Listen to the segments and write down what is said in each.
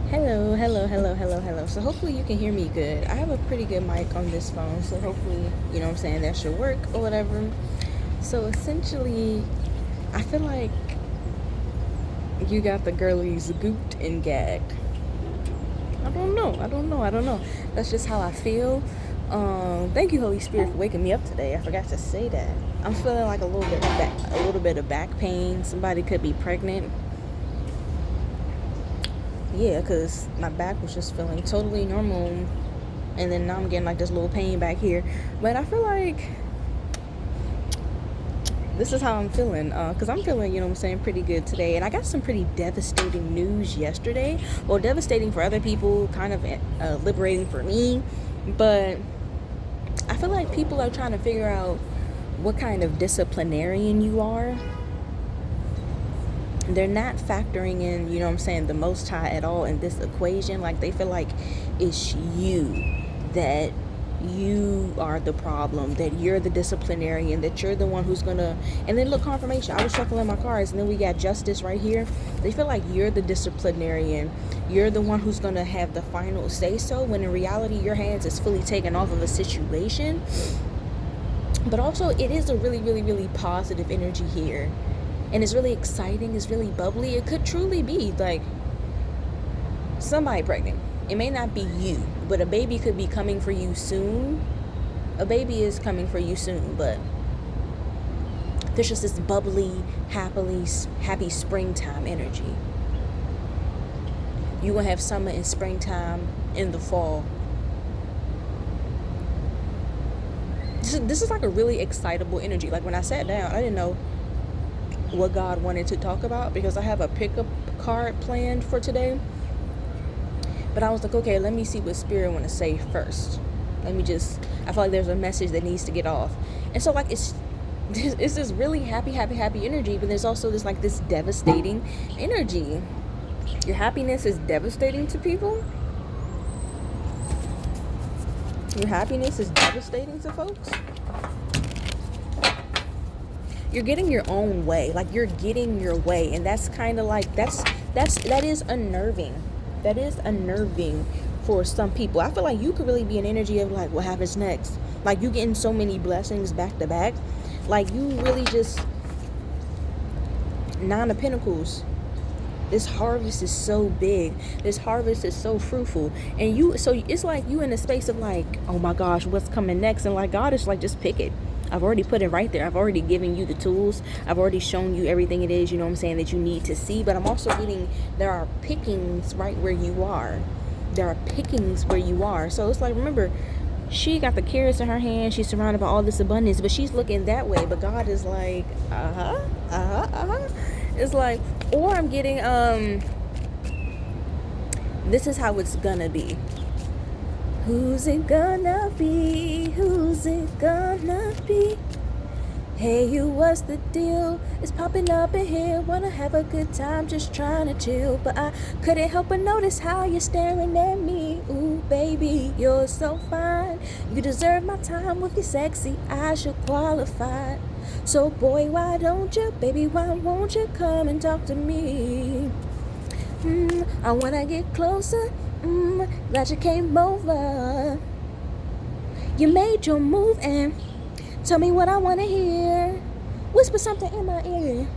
Hello, hello, hello, hello, hello. So hopefully you can hear me good. I have a pretty good mic on this phone, so hopefully, you know what I'm saying, that should work or whatever. So essentially, I feel like you got the girlies gooped and gagged. I don't know. That's just how I feel. Thank you, Holy Spirit, for waking me up today. I forgot to say that. I'm feeling like a little bit of back pain. Somebody could be pregnant. Yeah, because my back was just feeling totally normal, and then now I'm getting like this little pain back here. But I feel like this is how I'm feeling, because I'm feeling, you know what I'm saying, pretty good today. And I got some pretty devastating news yesterday. Well, devastating for other people, kind of liberating for me. But I feel like people are trying to figure out what kind of disciplinarian you are. They're not factoring in, you know what I'm saying, the Most High at all in this equation. Like, they feel like it's you, that you are the problem, that you're the disciplinarian, that you're the one who's gonna. And then look, confirmation. I was shuffling my cards, and then we got justice right here. They feel like you're the disciplinarian, you're the one who's gonna have the final say so, when in reality your hands is fully taken off of a situation. But also, it is a really, really, really positive energy here, and it's really exciting, it's really bubbly. It could truly be like somebody pregnant. It may not be you, but a baby could be coming for you soon. A baby is coming for you soon, but there's just this bubbly, happy springtime energy. You gonna have summer and springtime in the fall. This is like a really excitable energy. Like, when I sat down, I didn't know what God wanted to talk about, because I have a pickup card planned for today. But I was like, okay, let me see what Spirit want to say first. I feel like there's a message that needs to get off. And so, like, it's this really happy energy, but there's also this devastating energy. Your happiness is devastating to people. Your happiness is devastating to folks. You're getting your own way. Like, you're getting your way, and that's kind of like that is unnerving. That is unnerving for some people. I feel like you could really be an energy of like, what happens next? Like, you getting so many blessings back to back. Like, you really just Nine of Pentacles. This harvest is so big. This harvest is so fruitful. And so it's like you in a space of like, oh my gosh, what's coming next? And like, God is like, just pick it. I've already put it right there. I've already given you the tools. I've already shown you everything it is, you know what I'm saying, that you need to see. But I'm also getting, there are pickings right where you are. There are pickings where you are. So it's like, remember, she got the carrots in her hand. She's surrounded by all this abundance, but she's looking that way. But God is like, It's like, or I'm getting, this is how it's gonna be. Who's it gonna be? Who's it gonna be? Hey, you, what's the deal? It's popping up in here. Wanna have a good time, just trying to chill. But I couldn't help but notice how you're staring at me. Ooh, baby, you're so fine. You deserve my time with your sexy eyes. You're qualified. So boy, why don't you, baby, why won't you come and talk to me? I wanna get closer. Glad you came over. You made your move and tell me what I wanna hear. Whisper something in my ear.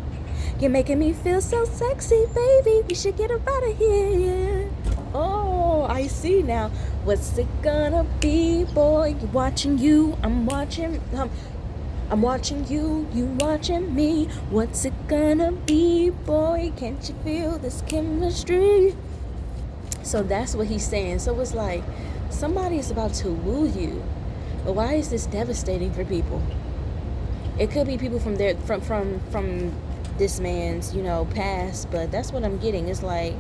You're making me feel so sexy, baby. We should get up out of here. Oh, I see now. What's it gonna be, boy? You watching you, I'm watching. I'm watching you, you watching me. What's it gonna be, boy? Can't you feel this chemistry? So that's what he's saying. So it's like, somebody is about to woo you. But why is this devastating for people? It could be people from this man's, past, but that's what I'm getting. It's like,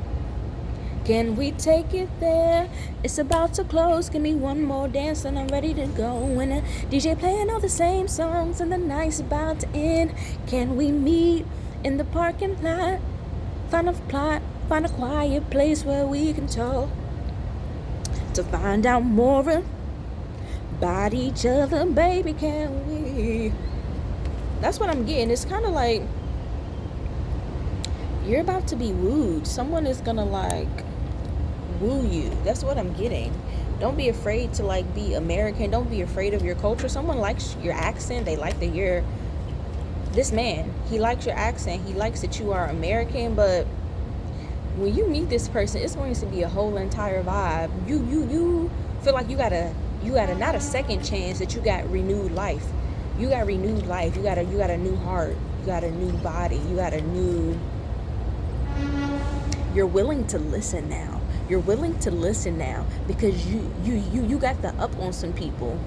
can we take it there? It's about to close. Give me one more dance and I'm ready to go. And the DJ playing all the same songs and the night's about to end. Can we meet in the parking lot? Find a quiet place where we can talk, to find out more about each other, baby, can we? That's what I'm getting. It's kind of like you're about to be wooed. Someone is gonna woo you. That's what I'm getting. Don't be afraid to like be American. Don't be afraid of your culture. Someone likes your accent. They like that you're this man. He likes your accent. He likes that you are American. But when you meet this person, it's going to be a whole entire vibe. You feel like you got a not a second chance, that you got renewed life. You got renewed life. You got a new heart. You got a new body. You got a new. You're willing to listen now. You're willing to listen now because you got the up on some people.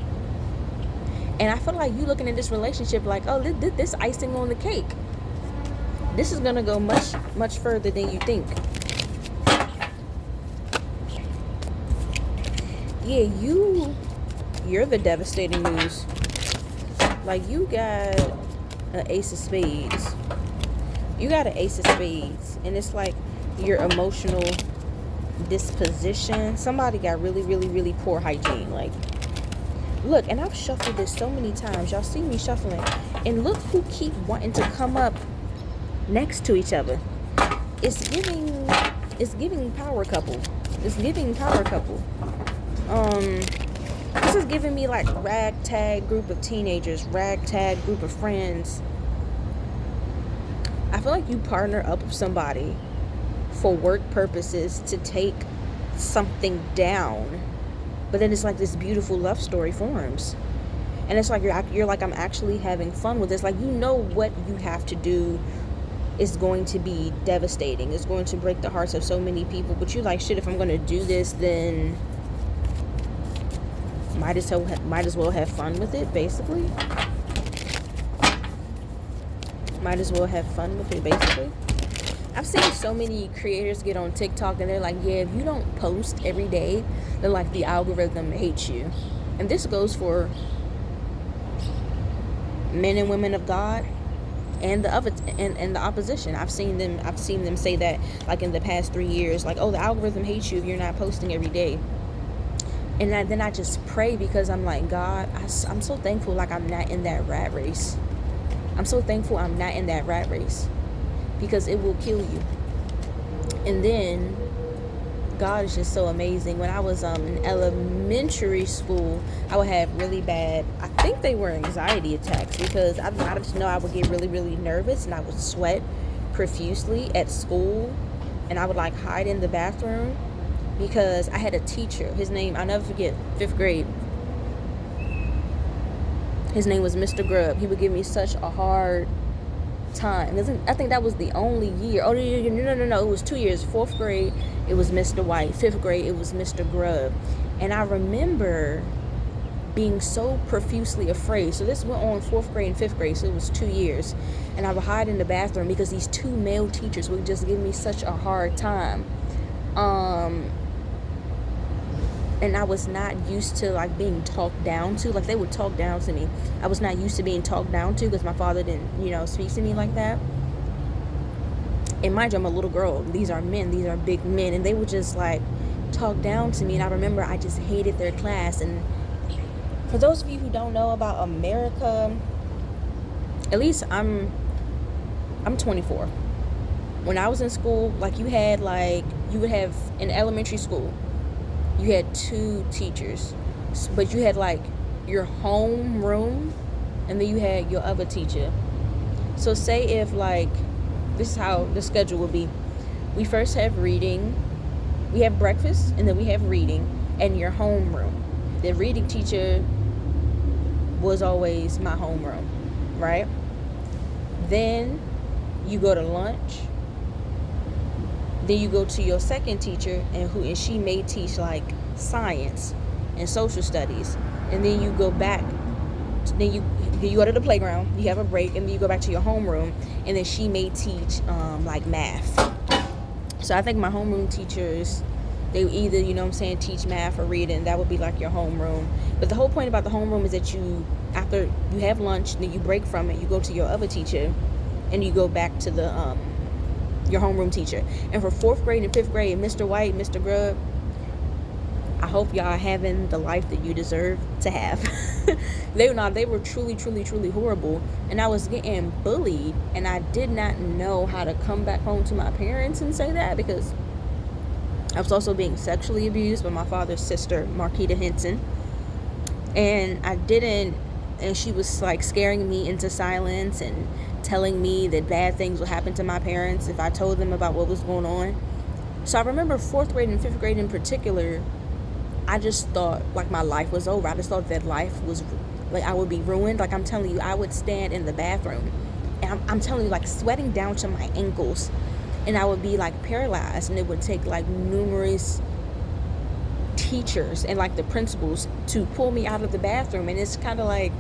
And I feel like you looking at this relationship like, oh, this icing on the cake. This is gonna go much further than you think. Yeah, you're the devastating news. Like, you got an ace of spades. You got an ace of spades, and it's like your emotional disposition. Somebody got really, really, really poor hygiene. Like, look, and I've shuffled this so many times. Y'all see me shuffling, and look who keep wanting to come up next to each other. It's giving power couple. It's giving power couple. This is giving me like ragtag group of teenagers, ragtag group of friends. I feel like you partner up with somebody for work purposes to take something down, but then it's like this beautiful love story forms, and it's like you're like, I'm actually having fun with this. Like, you know what you have to do is going to be devastating. It's going to break the hearts of so many people, but you like, shit, if I'm going to do this, then might as well have fun with it, basically. Might as well have fun with it, basically. I've seen so many creators get on TikTok and they're like, yeah, if you don't post every day, then like the algorithm hates you. And this goes for men and women of God and the other and the opposition. I've seen them say that like in the past 3 years, like, oh, the algorithm hates you if you're not posting every day. And then I just pray, because I'm like, God, I'm so thankful like I'm not in that rat race. I'm so thankful I'm not in that rat race, because it will kill you. And then God is just so amazing. When I was in elementary school, I would have really bad, I think they were anxiety attacks, because I just know I would get really, really nervous, and I would sweat profusely at school, and I would like hide in the bathroom, because I had a teacher. His name, I'll never forget, 5th grade. His name was Mr. Grubb. He would give me such a hard time. I think that was the only year. Oh, no. It was 2 years. 4th grade, it was Mr. White. 5th grade, it was Mr. Grubb. And I remember being so profusely afraid. So this went on 4th grade and 5th grade. So it was 2 years. And I would hide in the bathroom because these two male teachers would just give me such a hard time. And I was not used to like being talked down to. Like, they would talk down to me. I was not used to being talked down to, because my father didn't, speak to me like that. And mind you, I'm a little girl. These are men. These are big men. And they would just like talk down to me. And I remember I just hated their class. And for those of you who don't know about America, at least I'm 24. When I was in school, like, you would have in elementary school, you had 2 teachers, but you had like your home room, and then you had your other teacher. So say if like, this is how the schedule would be. We first have reading, we have breakfast, and then we have reading and your home room. The reading teacher was always my homeroom, right? Then you go to lunch. Then you go to your second teacher, and she may teach like science and social studies. And then you go back. Then you go to the playground. You have a break, and then you go back to your homeroom, and then she may teach like math. So I think my homeroom teachers, they either teach math or reading. That would be like your homeroom. But the whole point about the homeroom is that after you have lunch, then you break from it. You go to your other teacher, and you go back to the your homeroom teacher. And for 4th grade and 5th grade, Mr. White, Mr. Grubb, I hope y'all are having the life that you deserve to have. They were truly, truly, truly horrible. And I was getting bullied, and I did not know how to come back home to my parents and say that, because I was also being sexually abused by my father's sister, Marquita Henson. And she was like scaring me into silence and telling me that bad things would happen to my parents if I told them about what was going on. So I remember 4th grade and 5th grade in particular, I just thought like my life was over. I just thought that life was like I would be ruined. Like I'm telling you, I would stand in the bathroom and I'm telling you, like sweating down to my ankles, and I would be like paralyzed, and it would take like numerous teachers and like the principals to pull me out of the bathroom. And it's kind of like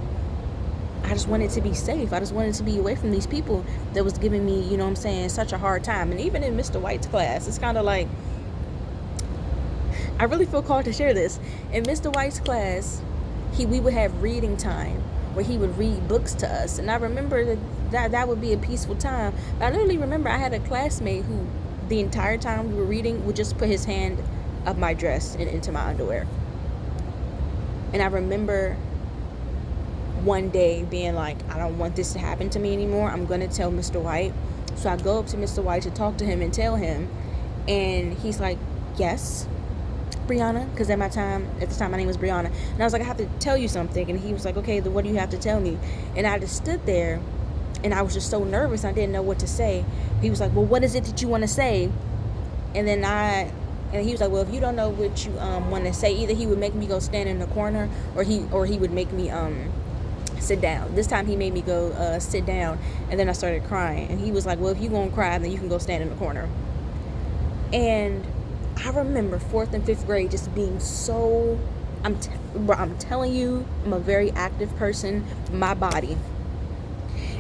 I just wanted to be safe. I just wanted to be away from these people that was giving me, you know what I'm saying, such a hard time. And even in Mr. White's class, it's kind of like I really feel called to share this. In Mr. White's class, we would have reading time where he would read books to us. And I remember that would be a peaceful time. But I literally remember I had a classmate who the entire time we were reading would just put his hand up my dress and into my underwear. And I remember one day being like, I don't want this to happen to me anymore. I'm going to tell Mr. White. So I go up to Mr. White to talk to him and tell him. And he's like, yes, Brianna, because at the time my name was Brianna. And I was like, I have to tell you something. And he was like, okay, then what do you have to tell me? And I just stood there and I was just so nervous. I didn't know what to say. He was like, well, what is it that you want to say? And he was like, well, if you don't know what you want to say, either he would make me go stand in the corner or he would make me sit down. This time he made me go sit down, and then I started crying. And he was like, well, if you're going to cry, then you can go stand in the corner. And I remember 4th and 5th grade just being so, I'm telling you, I'm a very active person, my body.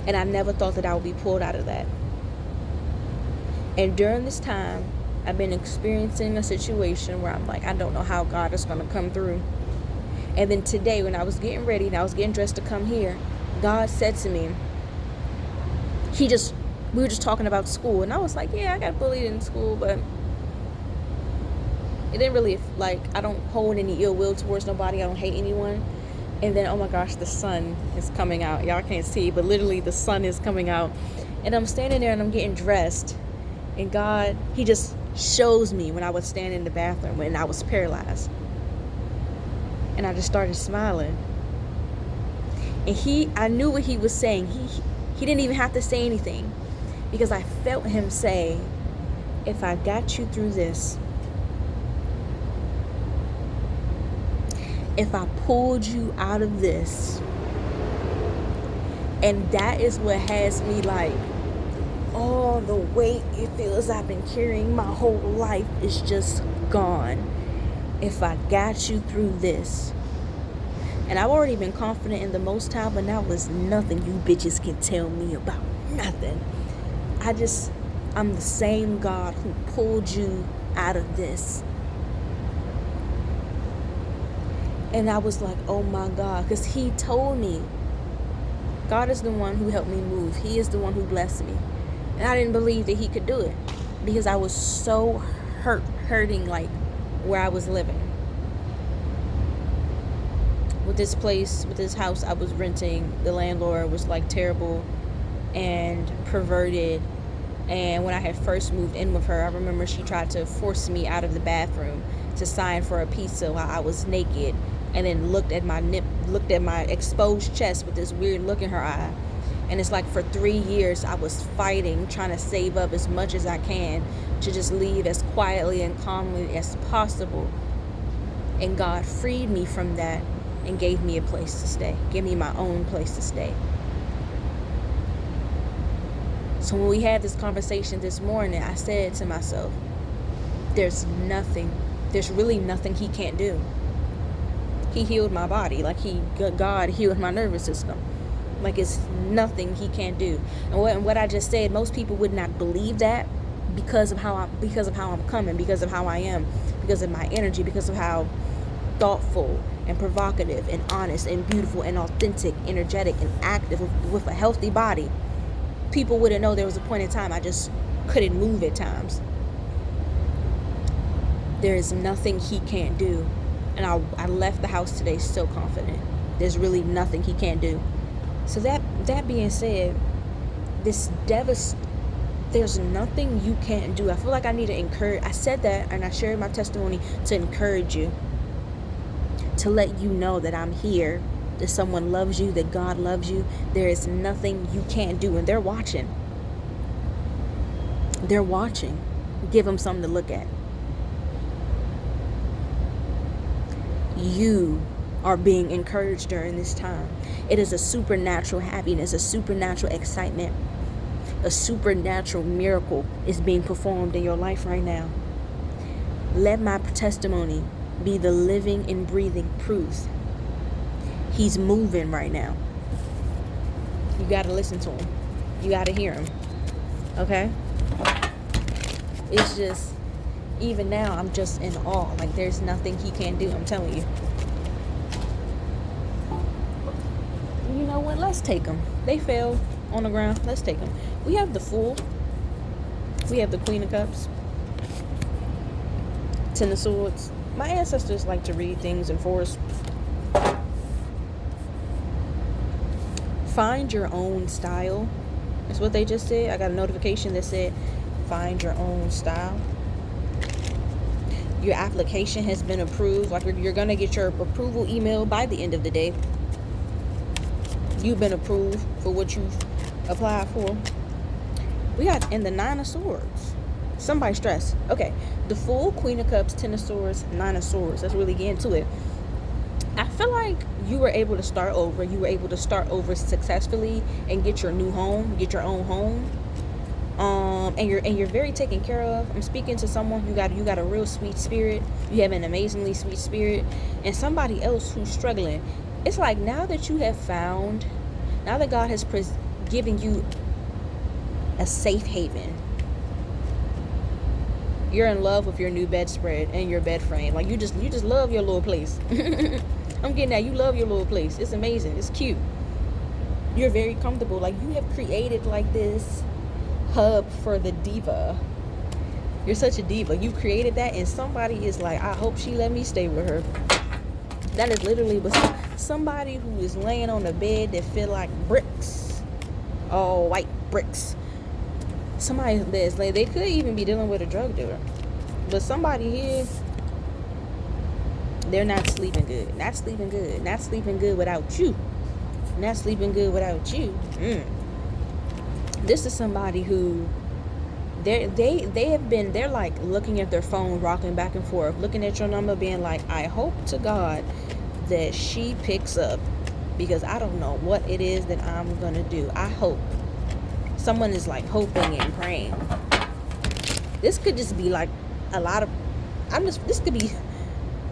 And I never thought that I would be pulled out of that. And during this time, I've been experiencing a situation where I'm like, I don't know how God is going to come through. And then today, when I was getting ready and I was getting dressed to come here, God said to me, we were just talking about school. And I was like, yeah, I got bullied in school, but it didn't really, like, I don't hold any ill will towards nobody. I don't hate anyone. And then, oh my gosh, the sun is coming out. Y'all can't see, but literally the sun is coming out. And I'm standing there and I'm getting dressed. And God, he just shows me when I was standing in the bathroom when I was paralyzed. And I just started smiling. And I knew what he was saying. He didn't even have to say anything, because I felt him say, if I got you through this, if I pulled you out of this, and that is what has me like, all the weight it feels I've been carrying my whole life is just gone. If I got you through this. And I've already been confident in the Most High, but now was nothing you bitches can tell me about nothing. I'm the same God who pulled you out of this. And I was like, oh my God, because he told me, God is the one who helped me move. He is the one who blessed me. And I didn't believe that he could do it, because I was so hurting like where I was living. With this house I was renting, the landlord was like terrible and perverted. And when I had first moved in with her, I remember she tried to force me out of the bathroom to sign for a pizza while I was naked, and then looked at my exposed chest with this weird look in her eye. And it's like for 3 years I was fighting, trying to save up as much as I can to just leave as quietly and calmly as possible. And God freed me from that and gave me a place to stay, gave me my own place to stay. So when we had this conversation this morning, I said to myself, there's really nothing he can't do. He healed my body, like God healed my nervous system. Like, it's nothing he can't do. And what I just said, most people would not believe that because of how I'm coming, because of how I am, because of my energy, because of how thoughtful and provocative and honest and beautiful and authentic, energetic and active with a healthy body. People wouldn't know there was a point in time I just couldn't move at times. There is nothing he can't do. And I left the house today so confident. There's really nothing he can't do. So that being said, this there's nothing you can't do. I feel like I need to encourage. I said that and I shared my testimony to encourage you, to let you know that I'm here, that someone loves you, that God loves you. There is nothing you can't do. And they're watching. They're watching. Give them something to look at. You are being encouraged during this time. It is a supernatural happiness, a supernatural excitement, a supernatural miracle is being performed in your life right now. Let my testimony be the living and breathing proof. He's moving right now. You got to listen to him. You got to hear him. Okay? It's just, even now, I'm just in awe. Like, there's nothing he can't do. I'm telling you. You know what? Let's take them. They fell on the ground. Let's take them. We have the Fool. We have the Queen of Cups. Ten of Swords. My ancestors like to read things in fours. Find your own style. That's what they just said. I got a notification that said, find your own style. Your application has been approved. Like, you're going to get your approval email by the end of the day. You've been approved for what you've applied for. We got in the Nine of Swords. Somebody stressed. Okay. The Fool, Queen of Cups, Ten of Swords, Nine of Swords. Let's really get into it. I feel like you were able to start over. You were able to start over successfully and get your new home, get your own home. And you're very taken care of. I'm speaking to someone, you got a real sweet spirit. You have an amazingly sweet spirit. And somebody else who's struggling. It's like, now that you have found, now that God has given you a safe haven, you're in love with your new bedspread and your bed frame. Like, you just love your little place. I'm getting that. You love your little place. It's amazing. It's cute. You're very comfortable. Like, you have created like this hub for the diva. You're such a diva. You created that, and somebody is like, I hope she let me stay with her. That is literally what somebody who is laying on a bed that feel like bricks, all white bricks. Somebody that's like, they could even be dealing with a drug dealer, but somebody here, they're not sleeping good. Not sleeping good. Not sleeping good without you. Not sleeping good without you. This is somebody who they're like looking at their phone, rocking back and forth, looking at your number, being like, I hope to God that she picks up, because I don't know what it is that I'm gonna do. I hope. Someone is like hoping and praying. This could just be like a lot of, this could be,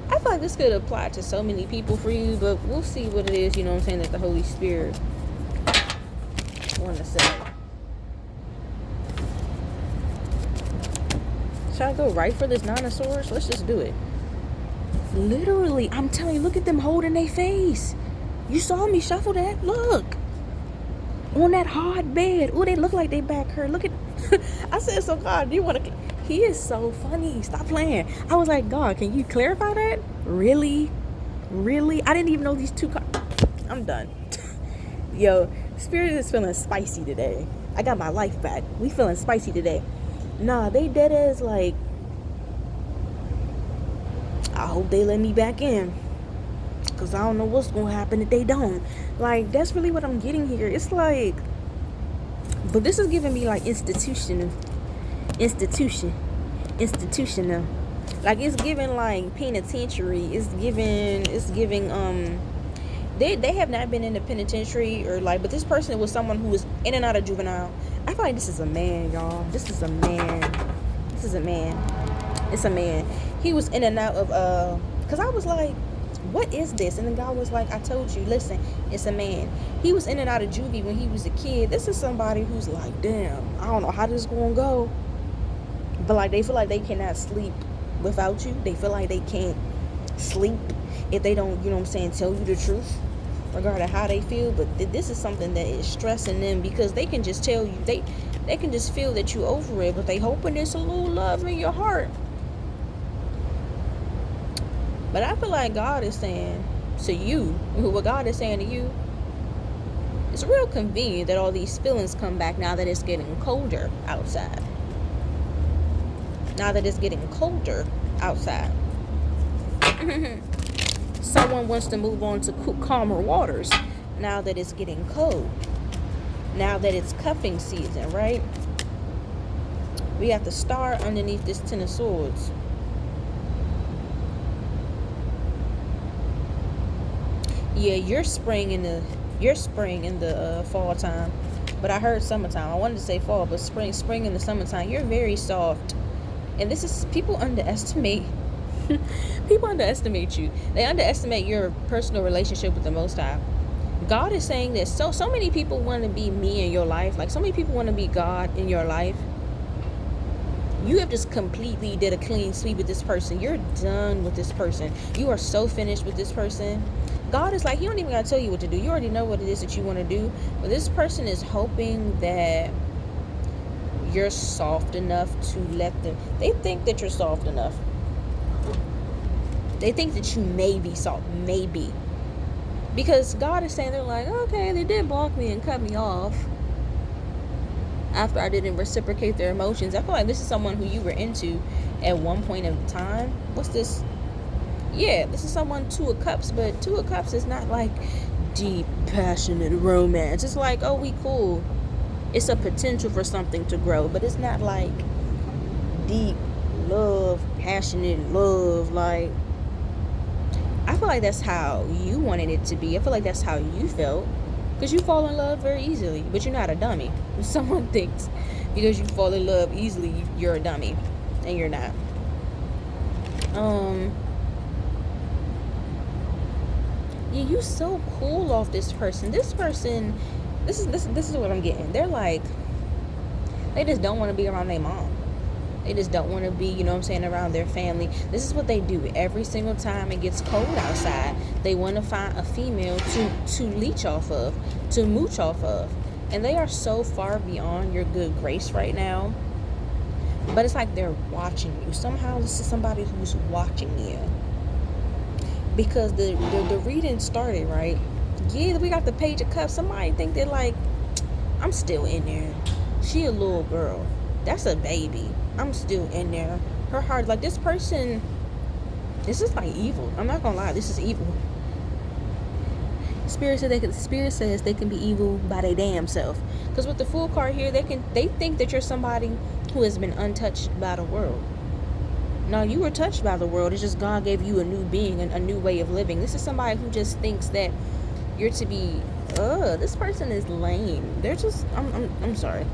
I feel like this could apply to so many people for you, but we'll see what it is, you know what I'm saying, that the Holy Spirit want to say. Should I go right for this Nine of Swords? Let's just do it. Literally, I'm telling you, look at them holding their face. You saw me shuffle that? Look. On that hard bed. Oh, they look like they back hurt. Look at, I said, so God, do you want to, he is so funny. Stop playing. I was like, God, can you clarify that? Really? I didn't even know these two cards. I'm done. Yo, Spirit is feeling spicy today. I got my life back. We feeling spicy today. Nah, they dead as like, I hope they let me back in, because I don't know what's going to happen if they don't. Like, that's really what I'm getting here. It's like, but this is giving me like institutional. Like, it's giving like penitentiary. It's giving, they have not been in the penitentiary or like, but this person was someone who was in and out of juvenile. I feel like this is a man, y'all. This is a man. It's a man. He was in and out of, because I was like, what is this? And the guy was like, I told you, listen, it's a man. He was in and out of juvie when he was a kid. This is somebody who's like, damn, I don't know how this is going to go. But like, they feel like they cannot sleep without you. They feel like they can't sleep if they don't, you know what I'm saying, tell you the truth regarding how they feel. But this is something that is stressing them, because they can just tell you, they can just feel that you over it, but they hoping there's a little love in your heart. But I feel like God is saying to you, what God is saying to you, It's real convenient that all these feelings come back now that it's getting colder outside. Now that it's getting colder outside. Someone wants to move on to calmer waters now that it's getting cold. Now that it's cuffing season, right? We got the star underneath this Ten of Swords. Yeah, you're spring in the fall time, but I heard summertime. I wanted to say fall, but spring in the summertime. You're very soft, and this is people underestimate. People underestimate you. They underestimate your personal relationship with the Most High. God is saying this. So many people want to be me in your life. Like, so many people want to be God in your life. You have just completely did a clean sweep with this person. You're done with this person. You are so finished with this person. God is like, he don't even gotta tell you what to do. You already know what it is that you want to do. But this person is hoping that you're soft enough to let them. They think that you're soft enough. They think that you may be soft. Maybe. Because God is saying, they're like, okay, they did block me and cut me off after I didn't reciprocate their emotions. I feel like this is someone who you were into at one point in time. What's this? Yeah, this is someone, Two of Cups, but Two of Cups is not like deep, passionate romance. It's like, oh, we cool. It's a potential for something to grow, but it's not like deep love, passionate love. Like, I feel like that's how you wanted it to be. I feel like that's how you felt. Because you fall in love very easily, but you're not a dummy. Someone thinks because you fall in love easily, you're a dummy, and you're not. Yeah, you so cool off this person. This person, this is what I'm getting. They're like, they just don't want to be around their mom. They just don't want to be, you know what I'm saying, around their family. This is what they do every single time it gets cold outside. They want to find a female to leech off of, to mooch off of. And they are so far beyond your good grace right now. But it's like they're watching you. Somehow this is somebody who's watching you. Because the reading started, right? Yeah, we got the Page of Cups. Somebody think they're like, I'm still in there. She a little girl. That's a baby. I'm still in there. Her heart, like, this person, this is like evil. I'm not gonna lie, this is evil. Spirit says they can be evil by their damn self. Because with the Fool card here, they think that you're somebody who has been untouched by the world. No, you were touched by the world. It's just God gave you a new being and a new way of living. This is somebody who just thinks that you're to be. This person is lame. They're just. I'm sorry.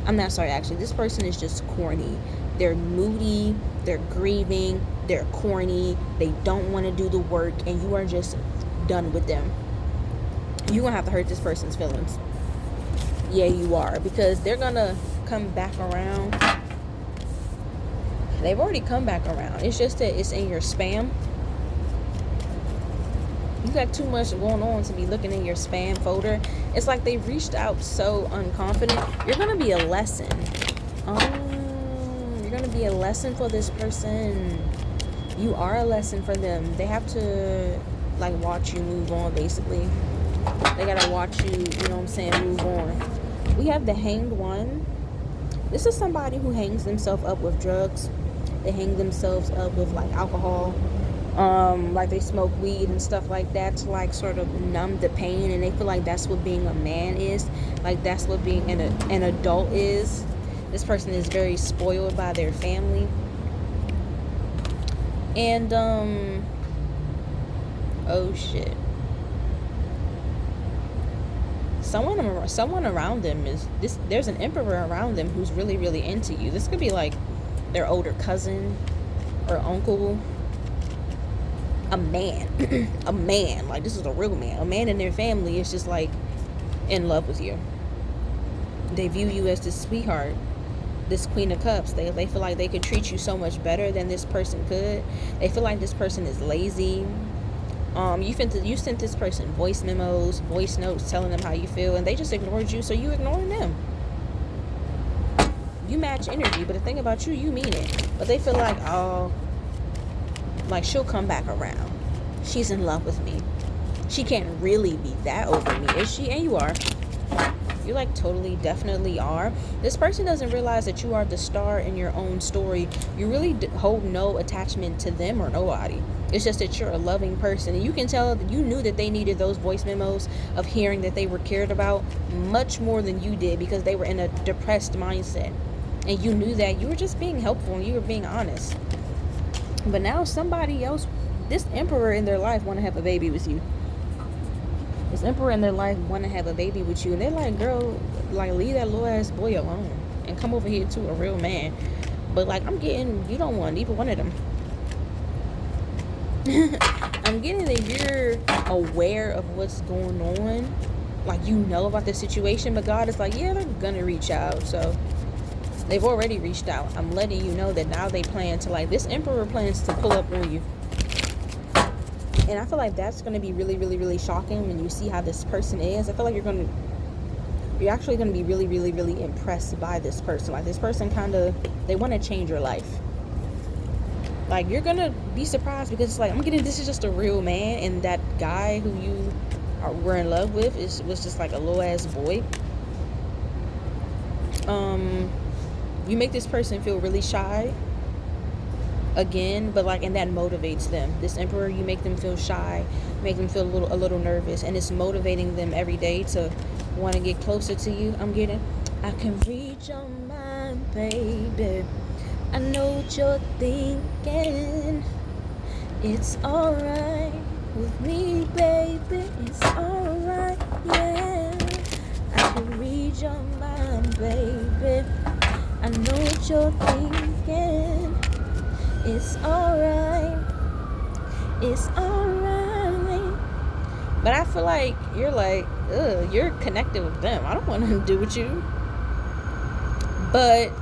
I'm not sorry, actually. This person is just corny. They're moody. They're grieving. They're corny. They don't want to do the work, and you are just done with them. You're gonna have to hurt this person's feelings. Yeah, you are, because they're gonna come back around. They've already come back around. It's just that it's in your spam. You got too much going on to be looking in your spam folder. It's like they reached out so unconfident. You're going to be a lesson. You're going to be a lesson for this person. You are a lesson for them. They have to, like, watch you move on, basically. They got to watch you, you know what I'm saying, move on. We have the Hanged One. This is somebody who hangs themselves up with drugs. They hang themselves up with, like, alcohol. Like they smoke weed and stuff like that to, like, sort of numb the pain, and they feel like that's what being a man is. Like, that's what being an adult is. This person is very spoiled by their family. And, oh shit. Someone around them there's an emperor around them who's really, really into you. This could be like their older cousin or uncle. A man. A man. Like, this is a real man. A man in their family is just, like, in love with you. They view you as this sweetheart, this Queen of Cups. They feel like they could treat you so much better than this person could. They feel like this person is lazy. You sent this person voice memos, voice notes telling them how you feel, and they just ignored you, so you ignoring them. You match energy, but the thing about you, you mean it. But they feel like, oh, like, she'll come back around. She's in love with me. she can't really be that over me, is she? And you are. You like totally definitely are. This person doesn't realize that you are the star in your own story. You really hold no attachment to them or nobody. It's just that you're a loving person, and you can tell that you knew that they needed those voice memos of hearing that they were cared about much more than you did, because they were in a depressed mindset, and you knew that. You were just being helpful and you were being honest. But now somebody else, this emperor in their life, want to have a baby with you. This emperor in their life want to have a baby with you, and they're like, girl, like, leave that little ass boy alone and come over here to a real man. But like, I'm getting, you don't want either one of them. I'm getting that you're aware of what's going on, like, you know about the situation, but God is like, yeah, they're gonna reach out. So they've already reached out. I'm letting you know that now they plan to, like, this emperor plans to pull up on you. And I feel like that's going to be really, really, really shocking when you see how this person is. I feel like you're actually going to be really, really, really impressed by this person. Like, this person they want to change your life. Like, you're going to be surprised, because it's like, this is just a real man, and that guy who you were in love with was just like a little ass boy. You make this person feel really shy. Again, but like, and that motivates them. This emperor, you make them feel shy, make them feel a little nervous, and it's motivating them every day to want to get closer to you. I can read your mind, baby. I know what you're thinking. It's alright with me, baby. It's alright, yeah. I can read your mind, baby. I know what you're thinking. It's alright. It's alright. But I feel like you're connected with them. I don't want to do with you. But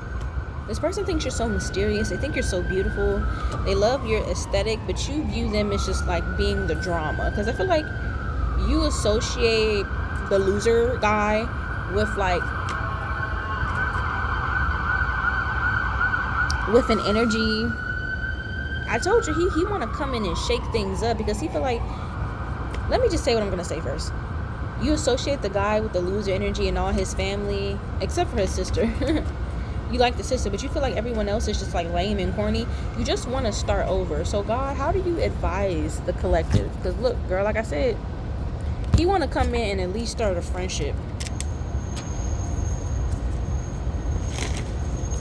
this person thinks you're so mysterious. They think you're so beautiful. They love your aesthetic, but you view them as just like being the drama. Because I feel like you associate the loser guy with an energy. I told you he want to come in and shake things up, because he feel like, let me just say what I'm going to say first. You associate the guy with the loser energy and all his family, except for his sister. You like the sister, but you feel like everyone else is just like lame and corny. You just want to start over. So God, how do you advise the collective? Because look, girl, like I said, he want to come in and at least start a friendship.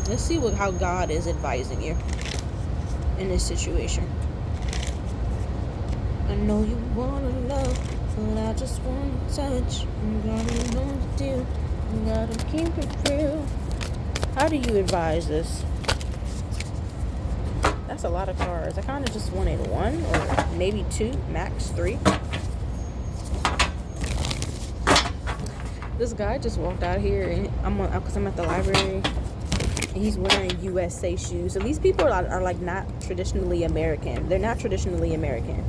Let's see how God is advising you in this situation. I know you wanna love, but I just wanna touch. You gotta know what to do. You gotta keep it real. How do you advise this? That's a lot of cards. I kind of just wanted one or maybe two, max 3. This guy just walked out here, and because I'm at the library. He's wearing USA shoes. So these people are like not traditionally American. They're not traditionally American.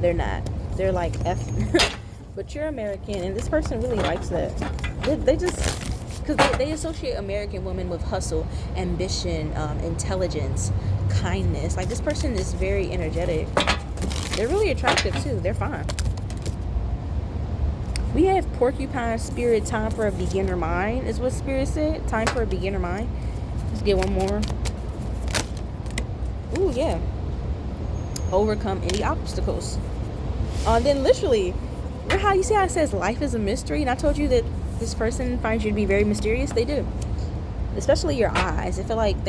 They're not. They're like but you're American, and this person really likes that. They just, because they associate American women with hustle, ambition, intelligence, kindness. Like, this person is very energetic. They're really attractive too. They're fine. We have porcupine spirit, time for a beginner mind, is what Spirit said. Time for a beginner mind. Let's get one more. Ooh, yeah. Overcome any obstacles. Then literally, how you see how it says life is a mystery? And I told you that this person finds you to be very mysterious. They do. Especially your eyes. They feel like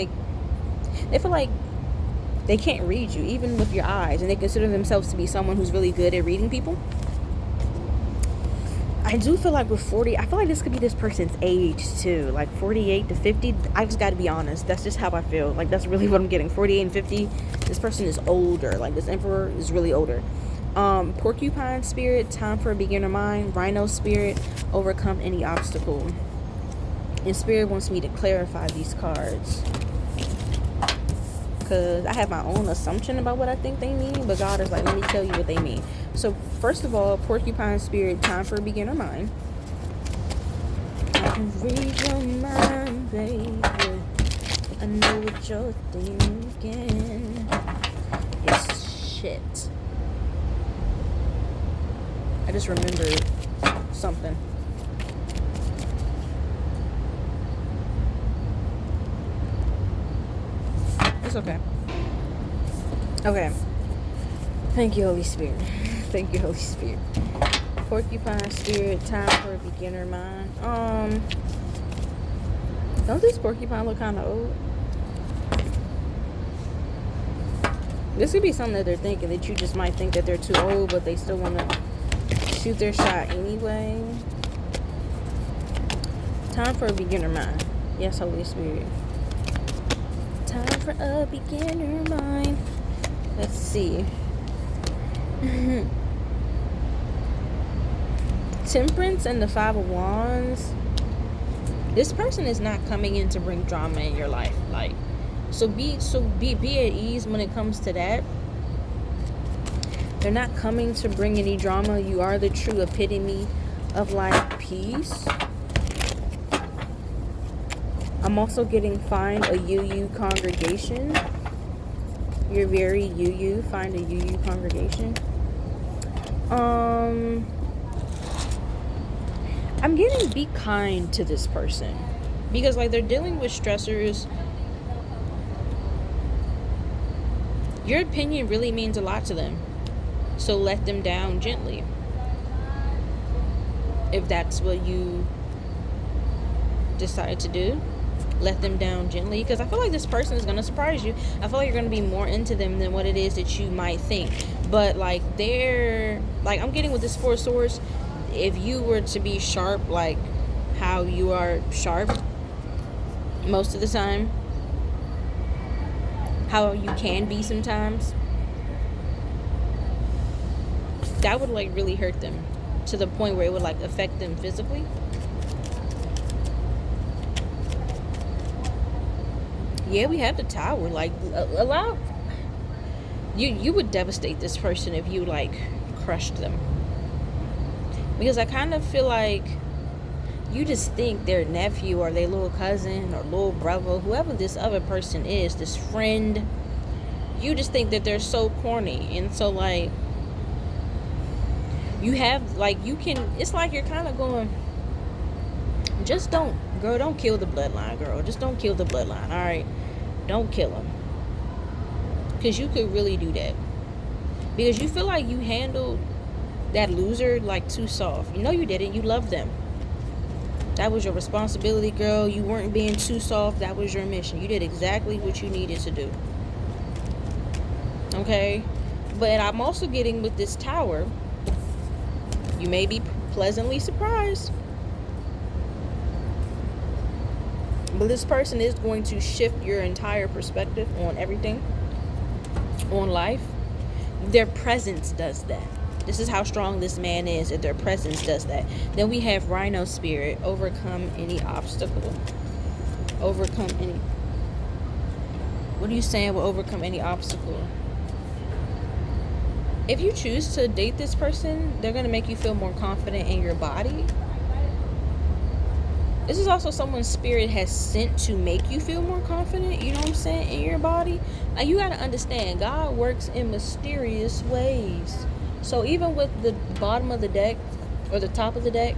they can't read you, even with your eyes. And they consider themselves to be someone who's really good at reading people. I do feel like with 40, I feel like this could be this person's age too, like 48 to 50. I just got to be honest. That's just how I feel. Like, that's really what I'm getting. 48 and 50. This person is older. Like, this emperor is really older. Porcupine spirit, time for a beginner mind. Rhino spirit, overcome any obstacle. And Spirit wants me to clarify these cards, because I have my own assumption about what I think they mean, but God is like, let me tell you what they mean. So first of all, porcupine spirit, time for a beginner mind. I can read your mind, baby. I know what you're thinking. It's shit. I just remembered something. It's okay. Okay. Thank you, Holy Spirit. Thank you, Holy Spirit. Porcupine spirit, time for a beginner mind. Don't this porcupine look kind of old? This could be something that they're thinking, that you just might think that they're too old, but they still want to shoot their shot anyway. Time for a beginner mind. Yes, Holy Spirit. Time for a beginner mind. Let's see. Temperance and the Five of Wands. This person is not coming in to bring drama in your life. Like, so be at ease when it comes to that. They're not coming to bring any drama. You are the true epitome of like peace. I'm also getting find a UU congregation. You're very UU. Find a UU congregation. I'm getting be kind to this person, because like they're dealing with stressors. Your opinion really means a lot to them, so let them down gently if that's what you decide to do. Let them down gently, because I feel like this person is going to surprise you. I feel like you're going to be more into them than what it is that you might think. But like they're like, I'm getting with this Four of Swords, if you were to be sharp like how you are sharp most of the time, how you can be sometimes, that would like really hurt them to the point where it would like affect them physically. Yeah, we have the Tower. Like, allow you would devastate this person if you like crushed them, because I kind of feel like you just think their nephew or their little cousin or little brother, whoever this other person is, this friend, you just think that they're so corny. And so like you have like, you can, it's like you're kind of going, just don't kill the bloodline, girl. Just don't kill the bloodline. All right, don't kill them, because you could really do that, because you feel like you handled that loser like too soft. You know you didn't. You loved them. That was your responsibility, girl. You weren't being too soft. That was your mission. You did exactly what you needed to do. Okay? But I'm also getting with this Tower, you may be pleasantly surprised, but this person is going to shift your entire perspective on everything, on life. Their presence does that. This is how strong this man is, if their presence does that. Then we have Rhino Spirit. Overcome any obstacle. Overcome any... What are you saying will overcome any obstacle? If you choose to date this person, they're going to make you feel more confident in your body. This is also someone's spirit has sent to make you feel more confident, you know what I'm saying, in your body. And you got to understand, God works in mysterious ways. So even with the bottom of the deck or the top of the deck,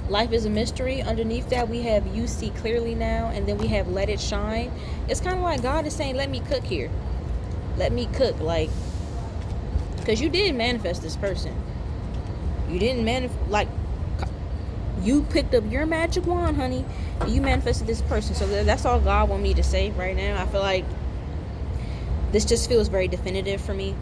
life is a mystery. Underneath that we have you see clearly now, and then we have let it shine. It's kind of like God is saying, let me cook here. Let me cook, like, because you did manifest this person. You didn't like, you picked up your magic wand, honey, and you manifested this person. So that's all God want me to say right now. I feel like this just feels very definitive for me.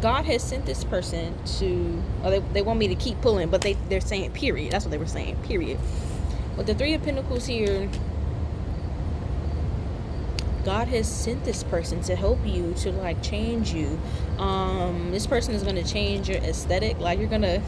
God has sent this person to, or they want me to keep pulling, but they're saying period. That's what they were saying, period. With the Three of Pentacles here, God has sent this person to help you, to like change you. This person is going to change your aesthetic. Like you're going to,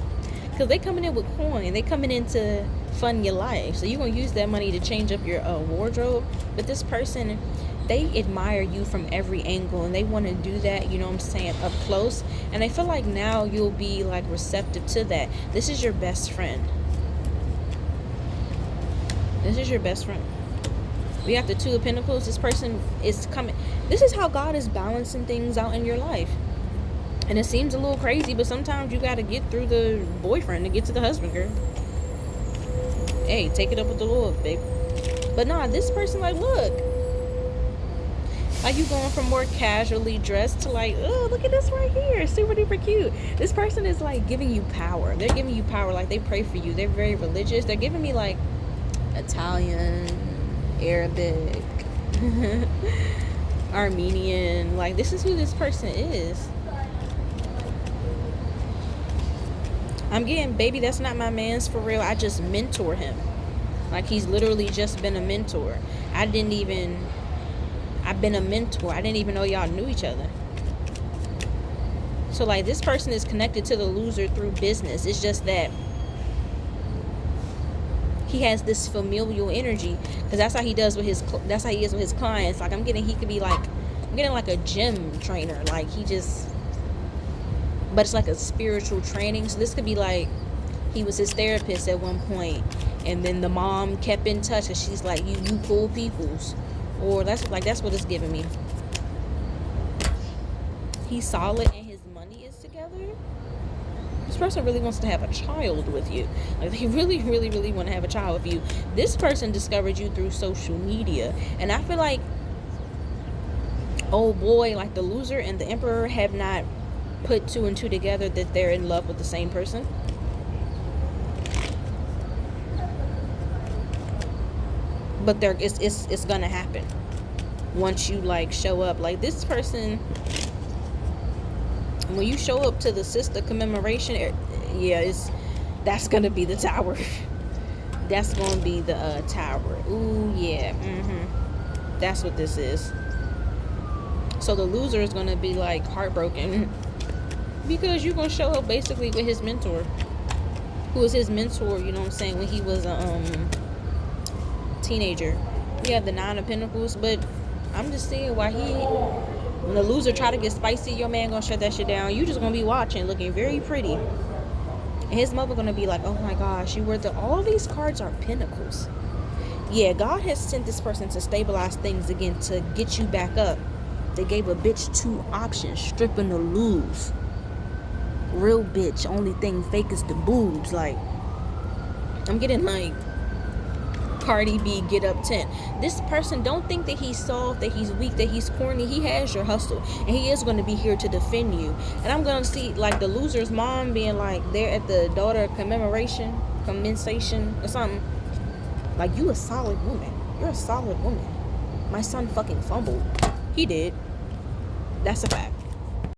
because they coming in with coin, they coming in to fund your life. So you're going to use that money to change up your wardrobe. But this person, they admire you from every angle, and they want to do that, you know what I'm saying, up close. And I feel like now you'll be like receptive to that. This is your best friend. This is your best friend. We got the Two of Pentacles. This person is coming. This is how God is balancing things out in your life. And it seems a little crazy, but sometimes you gotta get through the boyfriend to get to the husband, girl. Hey, take it up with the Lord, babe. But nah, this person, like, look. Like, you going from more casually dressed to like, oh, look at this right here. Super duper cute. This person is like giving you power. They're giving you power. Like, they pray for you. They're very religious. They're giving me like Italian, Arabic, Armenian. Like, this is who this person is. I'm getting, baby, that's not my man's for real. I just mentor him. Like, he's literally just been a mentor. I've been a mentor. I didn't even know y'all knew each other. So, like, this person is connected to the loser through business. It's just that he has this familial energy, because that's how he is with his clients. Like, I'm getting like a gym trainer. Like, but it's like a spiritual training. So this could be like he was his therapist at one point, and then the mom kept in touch, and she's like, you cool peoples. Or that's what it's giving me. He's solid and his money is together. This person really wants to have a child with you. Like, they really, really, really want to have a child with you. This person discovered you through social media. And I feel like, oh boy, like the loser and the emperor have not put two and two together that they're in love with the same person. But it's gonna happen once you like show up. Like, this person, when you show up to the sister commemoration, yeah, that's gonna be the tower. That's gonna be the tower. Ooh, yeah. That's what this is. So the loser is gonna be like heartbroken because you're gonna show up basically with his mentor, who was his mentor, you know what I'm saying, when he was a teenager. We have the Nine of Pentacles, but I'm just seeing why when the loser try to get spicy, your man gonna shut that shit down. You just gonna be watching, looking very pretty, and his mother gonna be like, oh my gosh, all these cards are pentacles. Yeah, God has sent this person to stabilize things again, to get you back up. They gave a bitch two options: stripping or lose. Real bitch, only thing fake is the boobs. Like, I'm getting like Cardi B get up 10. This person, don't think that he's soft, that he's weak, that he's corny. He has your hustle, and he is going to be here to defend you. And I'm going to see like the loser's mom being like there at the daughter commensation or something. Like, you a solid woman. You're a solid woman. My son fucking fumbled. He did. That's a fact.